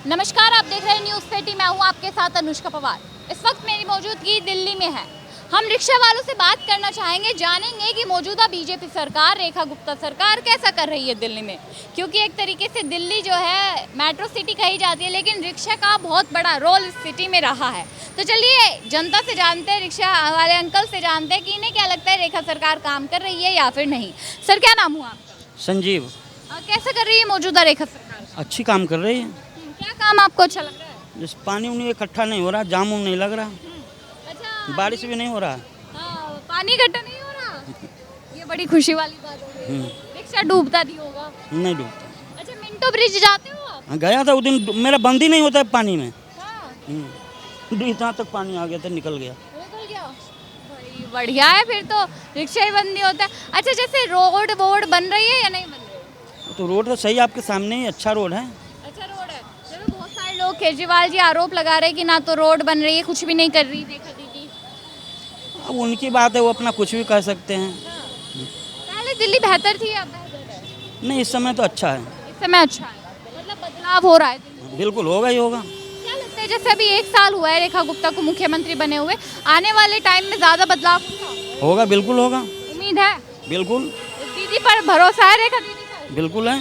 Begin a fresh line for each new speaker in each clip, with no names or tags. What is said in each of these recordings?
नमस्कार, आप देख रहे हैं न्यूज़ पेटी। मैं हूं आपके साथ अनुष्का पवार। इस वक्त मेरी मौजूदगी दिल्ली में है। हम रिक्शा वालों से बात करना चाहेंगे, जानेंगे कि मौजूदा बीजेपी सरकार, रेखा गुप्ता सरकार कैसा कर रही है दिल्ली में। क्योंकि एक तरीके से दिल्ली जो है मेट्रो सिटी कही जाती है, लेकिन रिक्शा का बहुत बड़ा रोल इस सिटी में रहा है। तो चलिए जनता से जानते हैं, रिक्शा वाले अंकल से जानते हैं कि इन्हें क्या लगता है, रेखा सरकार काम कर रही है या फिर नहीं। सर, क्या नाम हुआ आपका?
संजीव।
कैसा कर रही है मौजूदा रेखा सरकार?
अच्छी काम कर रही है।
क्या काम आपको अच्छा लग रहा है?
जिस पानी उन्हें इकट्ठा नहीं हो रहा, जाम नहीं लग रहा,
अच्छा,
बारिश भी नहीं हो रहा।
पानी इकट्ठा नहीं हो रहा, ये बड़ी खुशी वाली बात हो गई। रिक्शा डूबता नहीं होगा?
नहीं डूबता।
अच्छा, मिंटो ब्रिज जाते हो आप?
गया था उस दिन, मेरा बंद ही नहीं होता है पानी में।
हाँ।
इतना तक पानी आ गया था, निकल गया।
निकल गया, बड़ी बढ़िया है। फिर तो रिक्शा ही बंद नहीं होता है। अच्छा, जैसे रोड वोड बन रही है या नहीं बन रही?
तो रोड तो सही आपके सामने ही, अच्छा रोड है।
अच्छा रोड है। चलो, बहुत सारे लोग, केजरीवाल जी आरोप लगा रहे हैं कि ना तो रोड बन रही है, कुछ भी नहीं कर रही रेखा दीदी।
अब उनकी बात है, वो अपना कुछ भी कह सकते हैं।
पहले दिल्ली बेहतर थी या बेहतर है?
नहीं, इस समय तो अच्छा है।
इस समय अच्छा है, मतलब बदलाव हो रहा है दिल्ली में।
बिल्कुल होगा ही होगा।
क्या लगता है, जैसे अभी 1 साल हुआ है रेखा गुप्ता को मुख्यमंत्री बने हुए, आने वाले टाइम में ज्यादा बदलाव होगा?
होगा, बिल्कुल होगा।
उम्मीद है?
बिल्कुल।
दीदी पर भरोसा है, रेखा दीदी पर?
बिल्कुल है।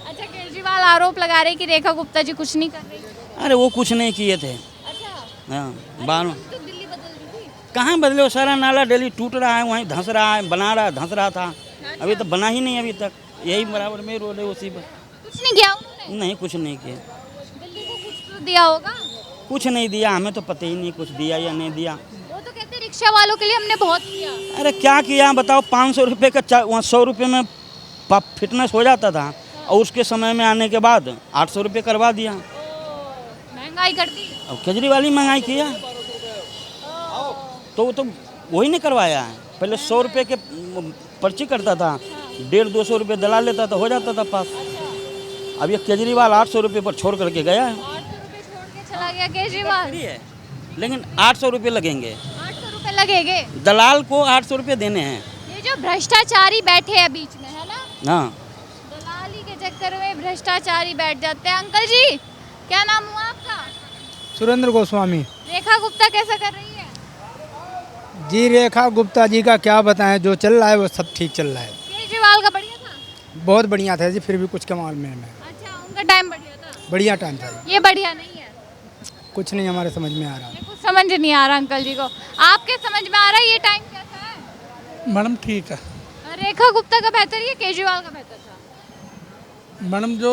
अच्छा, केजरीवाल आरोप लगा रहे कि रेखा गुप्ता जी कुछ नहीं कर रही।
अरे वो कुछ नहीं किए थे।
अच्छा,
हाँ, बाल
तो दिल्ली बदल दी थी।
कहाँ बदले, वो सारा नाला डेली टूट रहा है, वहीं धंस रहा है, बना रहा है, धंस रहा था। अभी तो बना ही नहीं अभी तक, यही बराबर में रोड है उसी पर।
कुछ नहीं किया उन्होंने?
नहीं, कुछ नहीं किया।
दिल्ली को कुछ तो दिया होगा?
कुछ नहीं दिया, हमें तो पता ही नहीं कुछ दिया या नहीं दिया।
वो तो कहते हैं रिक्शा वालों के लिए हमने बहुत किया।
अरे क्या किया बताओ, 500 रुपये का वहाँ 100 रुपये में फिटनेस हो जाता था, और उसके समय में आने के बाद 800 रुपये करवा दिया।
महंगाई कर दी।
अब केजरीवाल ही महंगाई किया, तो वो तो वही नहीं करवाया है। पहले 100 रुपये के पर्ची करता था, 150-200 रुपये दलाल लेता था, हो जाता था पास। अब ये केजरीवाल 800 रुपये पर छोड़ करके गया है।
800 रुपये छोड़ के चला गया केजरीवाल।
फ्री है, लेकिन 800 रुपये लगेंगे।
800 रुपये लगेंगे,
दलाल को 800 रुपये देने हैं।
ये जो भ्रष्टाचारी बैठे हैं बीच में, है ना,
हाँ,
दलाली के चक्कर में भ्रष्टाचारी बैठ जाते हैं। अंकल जी, क्या नाम हुआ आपका?
सुरेंद्र गोस्वामी
रेखा गुप्ता कैसा कर रही है?
जी। रेखा गुप्ता जी का क्या बताएं, जो चल रहा है वो सब ठीक चल रहा है।
केजरीवाल का बढ़िया था?
बहुत बढ़िया था जी, फिर भी कुछ कमाल में
अच्छा, उनका टाइम बढ़िया था?
बढ़िया टाइम था जी।
ये बढ़िया नहीं है?
कुछ नहीं हमारे समझ में आ रहा।
ये कुछ समझ नहीं आ रहा अंकल जी को। आपके समझ में आ रहा है ये टाइम कैसा है?
मैडम ठीक है।
रेखा गुप्ता का बेहतर है या केजरीवाल का बेहतर था?
मैडम जो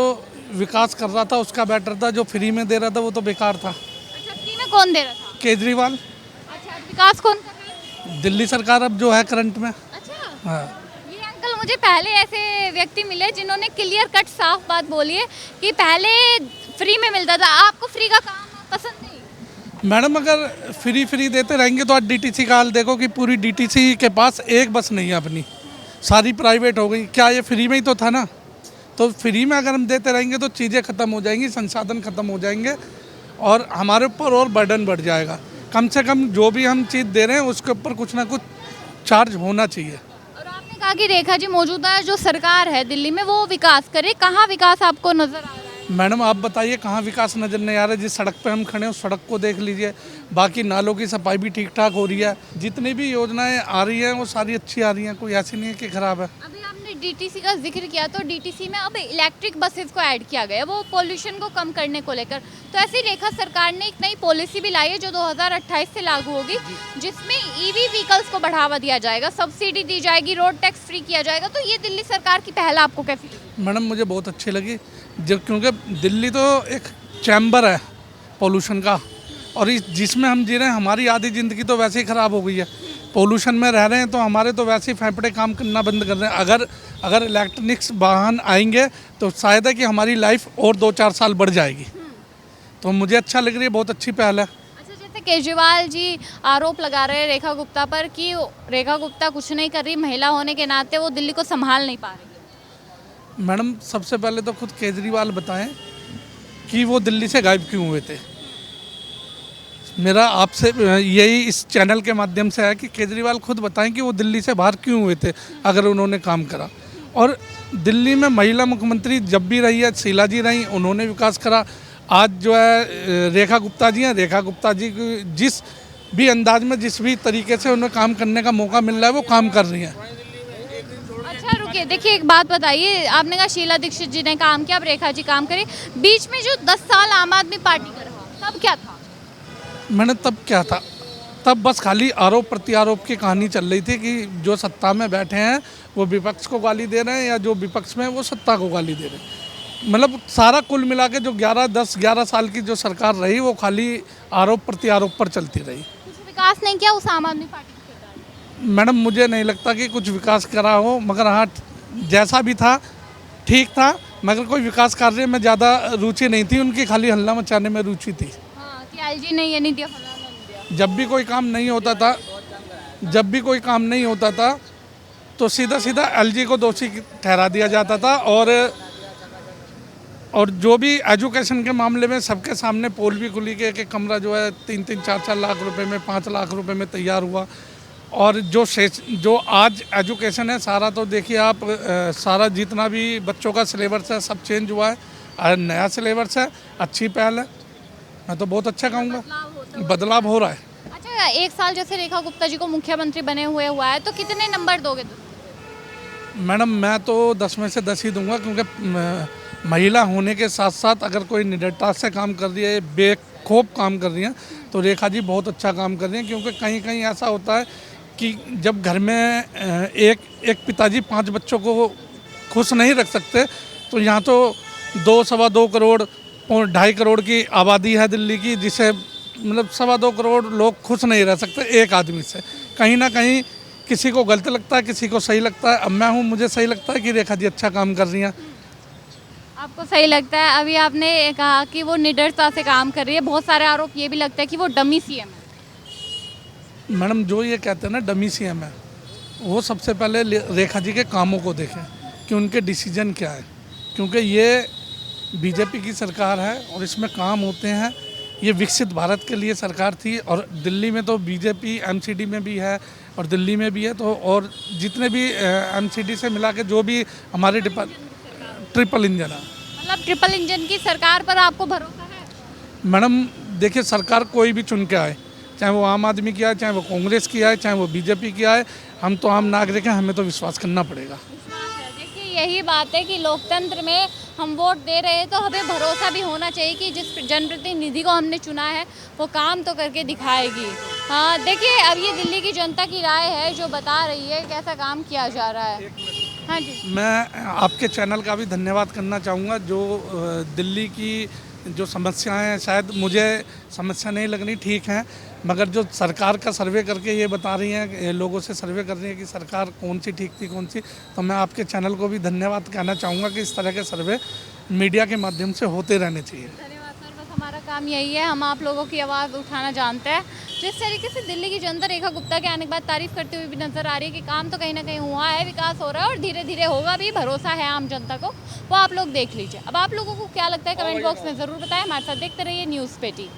विकास कर रहा था उसका बेटर था, जो फ्री में दे रहा था वो तो बेकार था।
अच्छा, फ्री में कौन दे रहा था?
केजरीवाल।
अच्छा, विकास कौन कर रहा है?
दिल्ली सरकार अब जो है करंट में।
अच्छा,
हाँ।
ये अंकल, मुझे पहले ऐसे व्यक्ति मिले जिन्होंने क्लियर कट साफ बात बोली है कि पहले फ्री में मिलता था। आपको फ्री का काम पसंद नहीं?
मैडम अगर फ्री देते रहेंगे तो आज डीटीसी का हाल देखो कि पूरी डीटीसी के पास एक बस नहीं है अपनी, सारी प्राइवेट हो गई। क्या ये फ्री में ही तो था ना? तो फ्री में अगर हम देते रहेंगे तो चीज़ें ख़त्म हो जाएंगी, संसाधन ख़त्म हो जाएंगे और हमारे ऊपर और बर्डन बढ़ जाएगा। कम से कम जो भी हम चीज़ दे रहे हैं उसके ऊपर कुछ ना कुछ चार्ज होना चाहिए।
और आपने कहा कि रेखा जी मौजूदा जो सरकार है दिल्ली में वो विकास करे, कहाँ विकास आपको नजर आ रहा है?
मैडम आप बताइए कहाँ विकास नज़र नहीं आ रहा है? जिस सड़क पे हम खड़े हैं उस सड़क को देख लीजिए, बाकी नालों की सफाई भी ठीक ठाक हो रही है, जितनी भी योजनाएं आ रही हैं वो सारी अच्छी आ रही हैं, कोई ऐसी नहीं है कि ख़राब है।
अभी आपने डीटीसी का जिक्र किया, तो डीटीसी में अब इलेक्ट्रिक बसेस को ऐड किया गया, वो पोल्यूशन को कम करने को लेकर। तो ऐसी रेखा सरकार ने एक नई पॉलिसी भी लाई है जो 2028 से लागू होगी, जिसमें ईवी व्हीकल्स को बढ़ावा दिया जाएगा, सब्सिडी दी जाएगी, रोड टैक्स फ्री किया जाएगा। तो ये दिल्ली सरकार की पहल आपको कैसी लगी?
मैडम मुझे बहुत अच्छी लगी, जब क्योंकि दिल्ली तो एक चैम्बर है पोल्यूशन का, और इस जिसमें हम जी रहे हैं हमारी आधी ज़िंदगी तो वैसे ही ख़राब हो गई है। पोल्यूशन में रह रहे हैं तो हमारे तो वैसे ही फेफड़े काम करना बंद कर रहे हैं। अगर इलेक्ट्रॉनिक्स वाहन आएंगे तो शायद है कि हमारी लाइफ और 2-4 साल बढ़ जाएगी। तो मुझे अच्छा लग रही है, बहुत अच्छी पहल है।
अच्छा, जैसे केजरीवाल जी आरोप लगा रहे हैं रेखा गुप्ता पर कि रेखा गुप्ता कुछ नहीं कर रही, महिला होने के नाते वो दिल्ली को संभाल नहीं पा रही।
मैडम सबसे पहले तो खुद केजरीवाल बताएं कि वो दिल्ली से गायब क्यों हुए थे। मेरा आपसे यही इस चैनल के माध्यम से है कि केजरीवाल खुद बताएं कि वो दिल्ली से बाहर क्यों हुए थे अगर उन्होंने काम करा। और दिल्ली में महिला मुख्यमंत्री जब भी रही है, शीला जी रही, उन्होंने विकास करा। आज जो है रेखा गुप्ता जी हैं, रेखा गुप्ता जी की जिस भी अंदाज में, जिस भी तरीके से उन्हें काम करने का मौका मिल रहा है वो काम कर रही हैं।
अच्छा रुकिए, देखिए एक बात बताइए, आपने कहा शीला दीक्षित जी ने काम किया, अब रेखा जी काम करें, बीच में जो 10 साल आम आदमी पार्टी का रहा तब क्या था?
मैंने तब क्या था, तब बस खाली आरोप प्रत्यारोप की कहानी चल रही थी कि जो सत्ता में बैठे हैं वो विपक्ष को गाली दे रहे हैं या जो विपक्ष में वो सत्ता को गाली दे रहे हैं। मतलब सारा कुल मिला के जो 11 साल की जो सरकार रही वो खाली आरोप प्रत्यारोप पर चलती रही।
कुछ विकास नहीं किया उस आम आदमी पार्टी की सरकार ने?
मैडम मुझे नहीं लगता कि कुछ विकास करा हो, मगर हाँ जैसा भी था ठीक था, मगर कोई विकास कार्य में ज़्यादा रुचि नहीं थी उनकी, खाली हल्ला मचाने में रुचि थी।
हाँ कि एलजी ने ये नहीं दिया, फलाना नहीं दिया।
जब भी कोई काम नहीं होता था, जब भी कोई काम नहीं होता था तो सीधा सीधा एलजी को दोषी ठहरा दिया जाता था। और जो भी एजुकेशन के मामले में सबके सामने पोल भी खुली कि एक कमरा जो है 3-3, 4-4 लाख रुपए में, 5 लाख रुपए में तैयार हुआ। और जो आज एजुकेशन है सारा, तो देखिए आप सारा जितना भी बच्चों का सिलेबस है सब चेंज हुआ है, नया सिलेबस है, अच्छी पहल है, मैं तो बहुत अच्छा कहूँगा, बदलाव हो रहा है।
अच्छा, एक साल जैसे रेखा गुप्ता जी को मुख्यमंत्री बने हुए हुआ है, तो कितने नंबर दोगे?
मैडम मैं तो 10 में से 10 ही दूंगा, क्योंकि महिला होने के साथ साथ अगर कोई निडरता से काम कर रही है, बेखौफ काम कर रही हैं, तो रेखा जी बहुत अच्छा काम कर रही हैं। क्योंकि कहीं कहीं ऐसा होता है कि जब घर में एक पिताजी 5 बच्चों को खुश नहीं रख सकते, तो यहाँ तो 2-2.25 करोड़ 2.5 करोड़ की आबादी है दिल्ली की, जिसे मतलब 2.25 करोड़ लोग खुश नहीं रह सकते एक आदमी से। कहीं ना कहीं किसी को गलत लगता है, किसी को सही लगता है। अब मैं हूँ, मुझे सही लगता है कि रेखा जी अच्छा काम कर रही हैं।
आपको सही लगता है? अभी आपने कहा कि वो निडरता से काम कर रही है, बहुत सारे आरोप ये भी लगता है कि वो डमी सीएम है।
मैडम जो ये कहते हैं ना डमी सीएम है, वो सबसे पहले रेखा जी के कामों को देखें कि उनके डिसीजन क्या है, क्योंकि ये बीजेपी की सरकार है और इसमें काम होते हैं। ये विकसित भारत के लिए सरकार थी, और दिल्ली में तो बीजेपी एमसीडी में भी है और दिल्ली में भी है, तो और जितने भी एमसीडी से मिला के जो भी हमारे ट्रिपल इंजन है।
मतलब ट्रिपल इंजन की सरकार पर आपको भरोसा है?
मैडम देखिए, सरकार कोई भी चुन के आए, चाहे वो आम आदमी की आए, चाहे वो कांग्रेस की आए, चाहे वो बीजेपी की आए, हम तो आम नागरिक हैं, हमें तो विश्वास करना पड़ेगा।
देखिए यही बात है कि लोकतंत्र में हम वोट दे रहे हैं तो हमें भरोसा भी होना चाहिए कि जिस जनप्रतिनिधि को हमने चुना है वो काम तो करके दिखाएगी। हाँ देखिए, अब ये दिल्ली की जनता की राय है जो बता रही है कैसा काम किया जा रहा है। हाँ जी,
मैं आपके चैनल का भी धन्यवाद करना चाहूँगा। जो दिल्ली की जो समस्याएं हैं, शायद मुझे समस्या नहीं लगनी ठीक है, मगर जो सरकार का सर्वे करके ये बता रही हैं, लोगों से सर्वे कर रही हैं कि सरकार कौन सी ठीक थी कौन सी, तो मैं आपके चैनल को भी धन्यवाद कहना चाहूँगा कि इस तरह के सर्वे मीडिया के माध्यम से होते रहने चाहिए।
धन्यवाद सर, बस हमारा काम यही है, हम आप लोगों की आवाज़ उठाना जानते हैं। जिस तरीके से दिल्ली की जनता रेखा गुप्ता के आने के बाद तारीफ करती हुई भी नजर आ रही है कि काम तो कहीं ना कहीं हुआ है, विकास हो रहा है और धीरे धीरे होगा भी, भरोसा है आम जनता को, वो आप लोग देख लीजिए। अब आप लोगों को क्या लगता है कमेंट बॉक्स में ज़रूर बताएं। हमारे साथ देखते रहिए न्यूज़ पेटी।